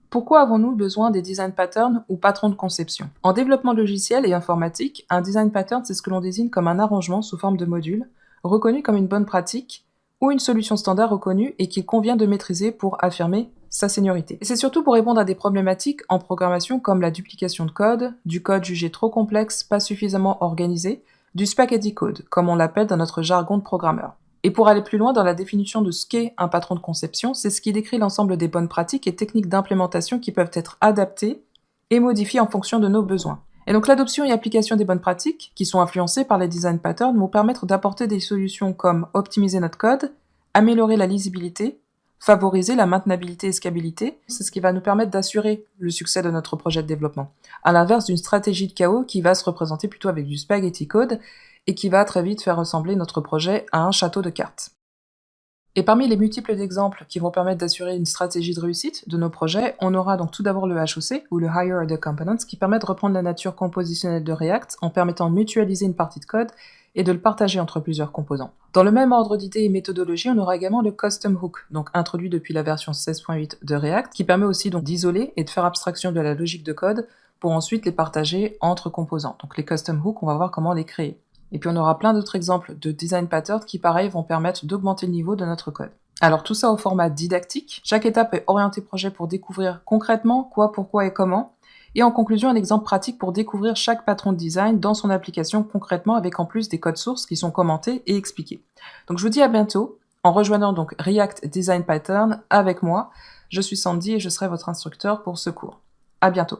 Pourquoi avons-nous besoin des design patterns ou patrons de conception? En développement logiciel et informatique, un design pattern, c'est ce que l'on désigne comme un arrangement sous forme de module, reconnu comme une bonne pratique, ou une solution standard reconnue et qu'il convient de maîtriser pour affirmer sa seniorité. Et c'est surtout pour répondre à des problématiques en programmation comme la duplication de code, du code jugé trop complexe, pas suffisamment organisé, du spaghetti code, comme on l'appelle dans notre jargon de programmeur. Et pour aller plus loin dans la définition de ce qu'est un patron de conception, c'est ce qui décrit l'ensemble des bonnes pratiques et techniques d'implémentation qui peuvent être adaptées et modifiées en fonction de nos besoins. Et donc l'adoption et application des bonnes pratiques, qui sont influencées par les design patterns, vont permettre d'apporter des solutions comme optimiser notre code, améliorer la lisibilité, favoriser la maintenabilité et scalabilité. C'est ce qui va nous permettre d'assurer le succès de notre projet de développement. À l'inverse d'une stratégie de chaos qui va se représenter plutôt avec du spaghetti code et qui va très vite faire ressembler notre projet à un château de cartes. Et parmi les multiples exemples qui vont permettre d'assurer une stratégie de réussite de nos projets, on aura donc tout d'abord le HOC, ou le Higher Order Components, qui permet de reprendre la nature compositionnelle de React en permettant de mutualiser une partie de code et de le partager entre plusieurs composants. Dans le même ordre d'idées et méthodologie, on aura également le Custom Hook, donc introduit depuis la version 16.8 de React, qui permet aussi donc d'isoler et de faire abstraction de la logique de code pour ensuite les partager entre composants. Donc les Custom Hooks, on va voir comment les créer. Et puis on aura plein d'autres exemples de design patterns qui, pareil, vont permettre d'augmenter le niveau de notre code. Alors tout ça au format didactique. Chaque étape est orientée projet pour découvrir concrètement quoi, pourquoi et comment. Et en conclusion, un exemple pratique pour découvrir chaque patron de design dans son application concrètement avec en plus des codes sources qui sont commentés et expliqués. Donc je vous dis à bientôt en rejoignant donc React Design Pattern avec moi. Je suis Sandy et je serai votre instructeur pour ce cours. À bientôt.